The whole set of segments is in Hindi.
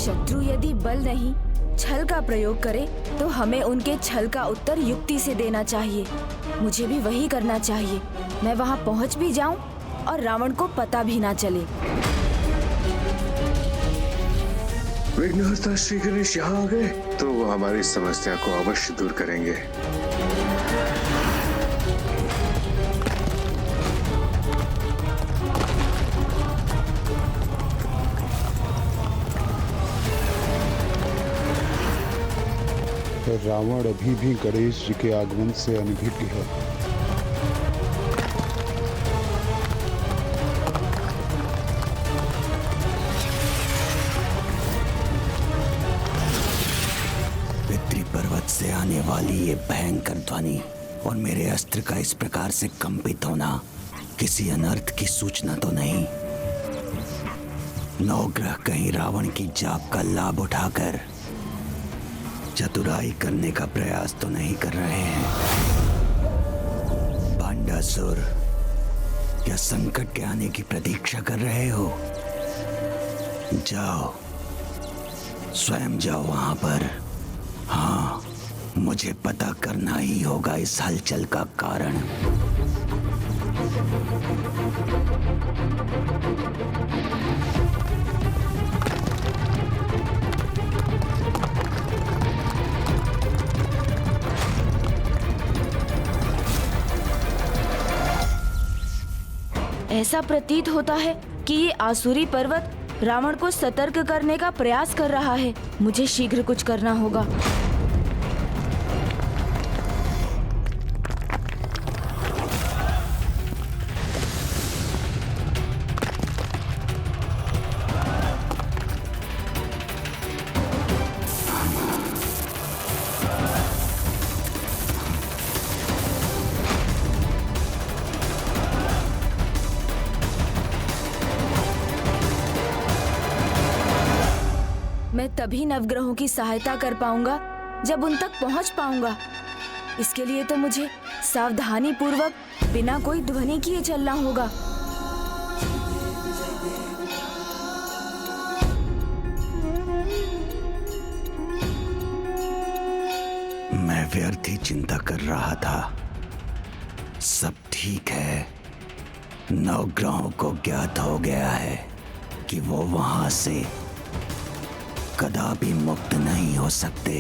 शत्रु यदि बल नहीं छल का प्रयोग करे तो हमें उनके छल का उत्तर युक्ति से देना चाहिए। मुझे भी वही करना चाहिए। मैं वहाँ पहुँच भी जाऊँ और रावण को पता भी ना चले। विघ्नहर्ता श्री गणेश यहाँ आ गए तो वो हमारी समस्या को अवश्य दूर करेंगे। रावण अभी भी गणेश जी के आगमन से अनभिज्ञ है। पितृ पर्वत से आने वाली ये भयंकर ध्वनि और मेरे अस्त्र का इस प्रकार से कंपित होना किसी अनर्थ की सूचना तो नहीं? नवग्रह कहीं रावण की जाप का लाभ उठाकर चतुराई करने का प्रयास तो नहीं कर रहे हैं? पांडासुर, क्या संकट के आने की प्रतीक्षा कर रहे हो? जाओ, स्वयं जाओ वहां पर। हाँ, मुझे पता करना ही होगा इस हलचल का कारण। ऐसा प्रतीत होता है कि ये आसुरी पर्वत रावण को सतर्क करने का प्रयास कर रहा है। मुझे शीघ्र कुछ करना होगा। मैं तभी नवग्रहों की सहायता कर पाऊंगा जब उन तक पहुंच पाऊंगा। इसके लिए तो मुझे सावधानी पूर्वक बिना कोई ध्वनि किए चलना होगा। मैं व्यर्थ ही चिंता कर रहा था। सब ठीक है। नवग्रहों को ज्ञात हो गया है कि वो वहां से कदापि मुक्त नहीं हो सकते।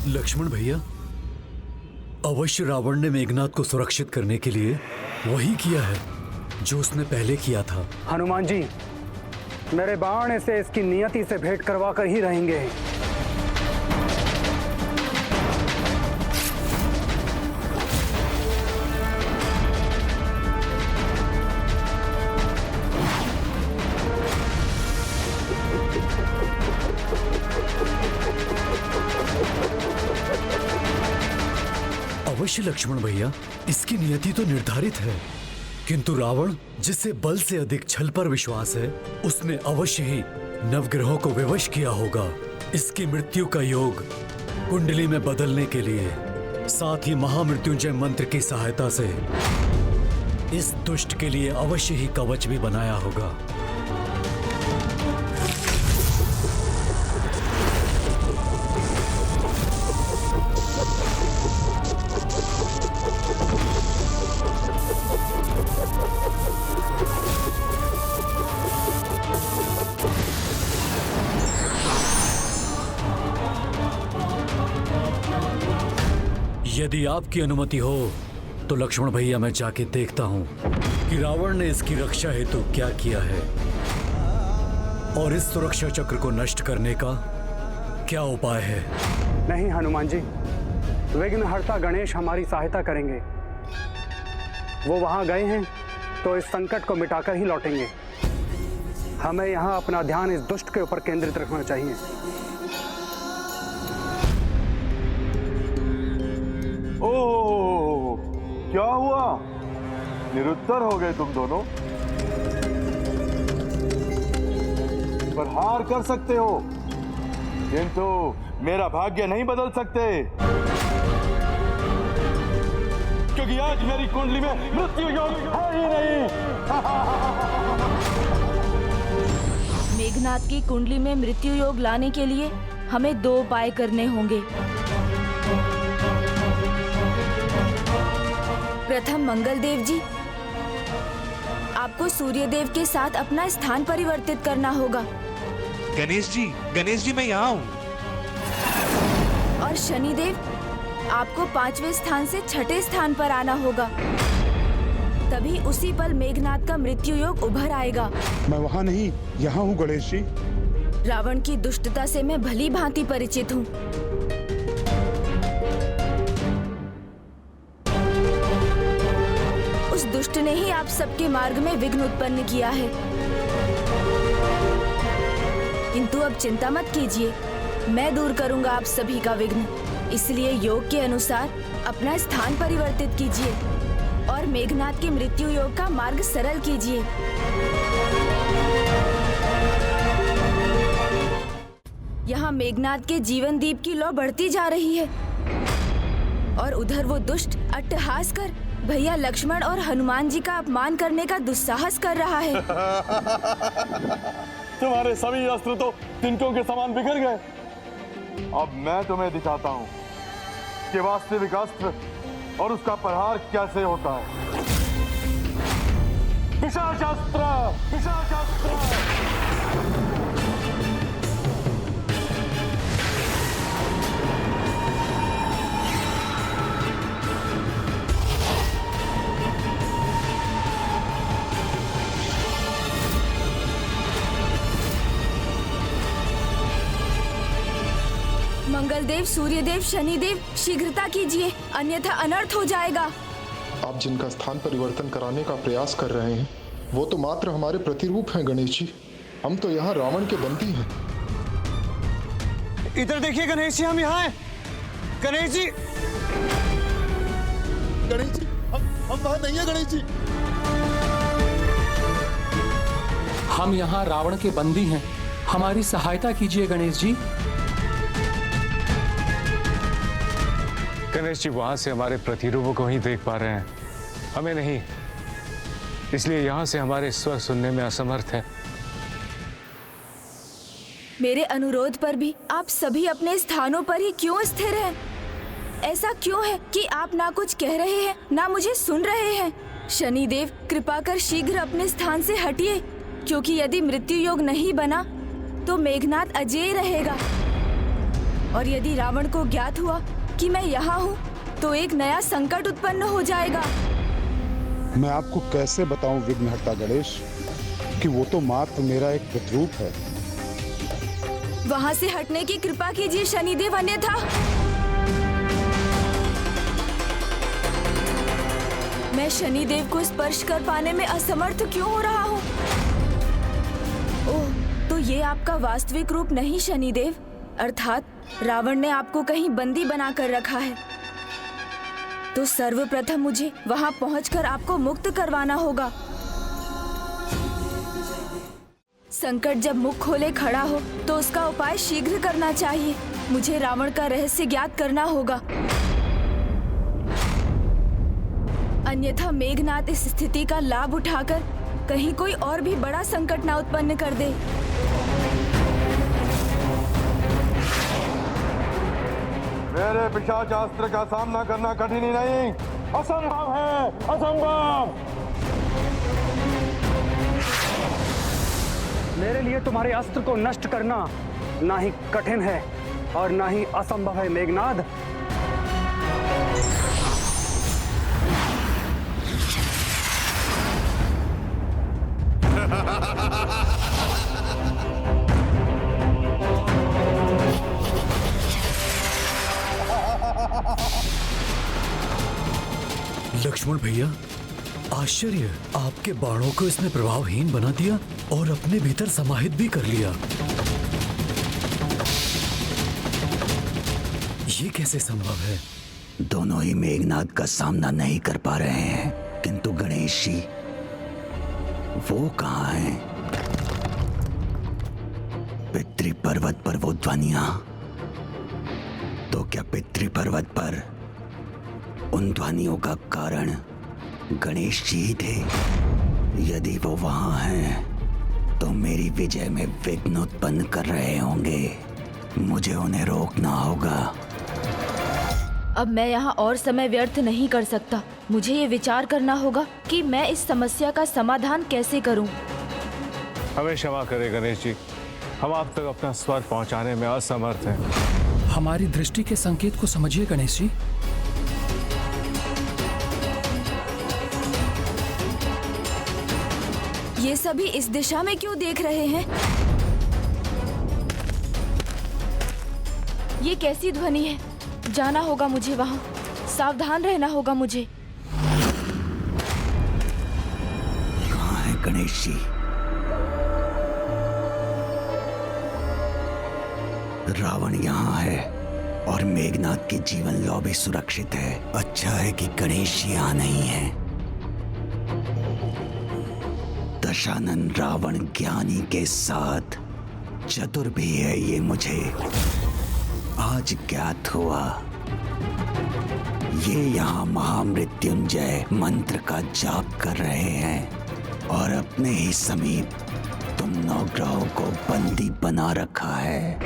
लक्ष्मण भैया, अवश्य रावण ने मेघनाद को सुरक्षित करने के लिए वही किया है जो उसने पहले किया था। हनुमान जी, मेरे बाण से इसकी नियति से भेंट करवा कर ही रहेंगे। अवश्य लक्ष्मण भैया, इसकी नियति तो निर्धारित है, किंतु रावण, जिसे बल से अधिक छल पर विश्वास है, उसने अवश्य ही नवग्रहों को विवश किया होगा। इसकी मृत्यु का योग कुंडली में बदलने के लिए, साथ ही महामृत्युंजय मंत्र की सहायता से इस दुष्ट के लिए अवश्य ही कवच भी बनाया होगा। यदि आपकी अनुमति हो तो लक्ष्मण भैया, मैं जाके देखता हूँ कि रावण ने इसकी रक्षा हेतु क्या किया है और इस सुरक्षा चक्र को नष्ट करने का क्या उपाय है। नहीं हनुमान जी, विघ्नहर्ता गणेश हमारी सहायता करेंगे। वो वहां गए हैं तो इस संकट को मिटाकर ही लौटेंगे। हमें यहाँ अपना ध्यान इस दुष्ट के ऊपर केंद्रित रखना चाहिए। ओह, क्या हुआ? निरुत्तर हो गए तुम दोनों। पर हार कर सकते हो, किंतु मेरा भाग्य नहीं बदल सकते, क्योंकि आज मेरी कुंडली में मृत्यु योग है ही नहीं। मेघनाद की कुंडली में मृत्यु योग लाने के लिए हमें 2 उपाय करने होंगे। प्रथम, मंगलदेव जी, आपको सूर्यदेव के साथ अपना स्थान परिवर्तित करना होगा। गणेश जी मैं यहाँ हूँ। और शनिदेव, आपको 5वें स्थान से 6ठे स्थान पर आना होगा। तभी उसी पल मेघनाद का मृत्यु योग उभर आएगा। मैं वहाँ नहीं, यहाँ हूँ गणेश जी। रावण की दुष्टता से मैं भली भांति परिचित हूँ। उस दुष्ट ने ही आप सबके मार्ग में विघ्न उत्पन्न किया है। किंतु अब चिंता मत कीजिए, मैं दूर करूंगा आप सभी का विघ्न। इसलिए योग के अनुसार अपना स्थान परिवर्तित कीजिए और मेघनाद की मृत्यु योग का मार्ग सरल कीजिए। यहाँ मेघनाद के जीवन दीप की लौ बढ़ती जा रही है और उधर वो दुष्ट अट्टहास कर भैया लक्ष्मण और हनुमान जी का अपमान करने का दुस्साहस कर रहा है। तुम्हारे सभी अस्त्र तो तिनकों के समान बिखर गए। अब मैं तुम्हें दिखाता हूँ कि वास्तविक अस्त्र और उसका प्रहार कैसे होता है। पिशाचास्त्र, पिशाचास्त्र। मंगलदेव, सूर्यदेव, शनिदेव, शीघ्रता कीजिए, अन्यथा अनर्थ हो जाएगा। आप जिनका स्थान परिवर्तन कराने का प्रयास कर रहे हैं वो तो मात्र हमारे प्रतिरूप हैं गणेश जी। हम तो यहाँ रावण के बंदी हैं। इधर देखिए गणेश जी, हम यहाँ हैं। गणेश जी, गणेश जी, हम वहाँ नहीं है गणेश जी। हम यहाँ रावण के बंदी हैं, हमारी सहायता कीजिए गणेश जी। गणेश जी वहां से हमारे प्रतिरूपों को ही देख पा रहे हैं, हमें नहीं। इसलिए यहाँ से हमारे स्वर सुनने में असमर्थ है। मेरे अनुरोध पर भी आप सभी अपने स्थानों पर ही क्यों स्थिर हैं? ऐसा क्यों है कि आप ना कुछ कह रहे हैं ना मुझे सुन रहे हैं? शनिदेव, कृपा कर शीघ्र अपने स्थान से हटिए, क्योंकि यदि मृत्यु योग नहीं बना तो मेघनाद अजेय रहेगा। और यदि रावण को ज्ञात हुआ कि मैं यहाँ हूँ तो एक नया संकट उत्पन्न हो जाएगा। मैं आपको कैसे बताऊं विघ्नहर्ता गणेश कि वो तो मात्र मेरा एक प्रतिरूप है। वहाँ से हटने की कृपा कीजिए शनिदेव, अन्यथा मैं शनिदेव को स्पर्श कर पाने में असमर्थ क्यों हो रहा हूँ? ओह, तो ये आपका वास्तविक रूप नहीं शनिदेव, अर्थात रावण ने आपको कहीं बंदी बनाकर रखा है। तो सर्वप्रथम मुझे वहां पहुंचकर आपको मुक्त करवाना होगा। संकट जब मुख खोले खड़ा हो तो उसका उपाय शीघ्र करना चाहिए। मुझे रावण का रहस्य ज्ञात करना होगा, अन्यथा मेघनाद इस स्थिति का लाभ उठाकर कहीं कोई और भी बड़ा संकट ना उत्पन्न कर दे। मेरे पिशाचास्त्र का सामना करना कठिन ही नहीं, असंभव है, असंभव। मेरे लिए तुम्हारे अस्त्र को नष्ट करना ना ही कठिन है और ना ही असंभव है मेघनाद। लक्ष्मण भैया, आश्चर्य, आपके बाणों को इसने प्रभावहीन बना दिया और अपने भीतर समाहित भी कर लिया। ये कैसे संभव है? दोनों ही मेघनाद का सामना नहीं कर पा रहे हैं, किंतु गणेश जी वो कहाँ हैं? पितृ पर्वत पर वो ध्वनियां, तो क्या पितृ पर्वत पर उन ध्वनियों का कारण गणेश जी ही थे। यदि वो वहां हैं तो मेरी विजय में विघ्न उत्पन्न कर रहे होंगे। मुझे उन्हें रोकना होगा। अब मैं यहाँ और समय व्यर्थ नहीं कर सकता। मुझे ये विचार करना होगा कि मैं इस समस्या का समाधान कैसे करूं। हमें क्षमा करें गणेश जी, हम आप तक अपना स्वर पहुंचाने में असमर्थ हैं। हमारी दृष्टि के संकेत को समझिए गणेश जी। ये सभी इस दिशा में क्यों देख रहे हैं? ये कैसी ध्वनि है? जाना होगा मुझे वहाँ। सावधान रहना होगा मुझे। कहाँ है गणेश जी? रावण यहाँ है और मेघनाथ की जीवन लौ भी सुरक्षित है। अच्छा है कि गणेश जी यहाँ नहीं है। दशानन रावण ज्ञानी के साथ चतुर भी है, ये मुझे आज ज्ञात हुआ। ये यहाँ महामृत्युंजय मंत्र का जाप कर रहे हैं और अपने ही समीप तुम नवग्रहों को बंदी बना रखा है।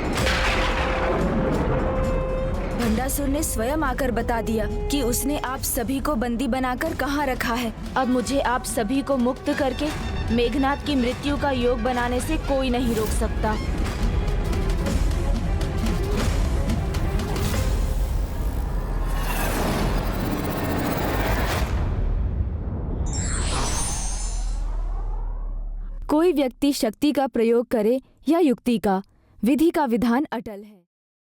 भंडासुर ने स्वयं आकर बता दिया कि उसने आप सभी को बंदी बनाकर कहाँ रखा है। अब मुझे आप सभी को मुक्त करके मेघनाथ की मृत्यु का योग बनाने से कोई नहीं रोक सकता। कोई व्यक्ति शक्ति का प्रयोग करे या युक्ति का, विधि का विधान अटल है।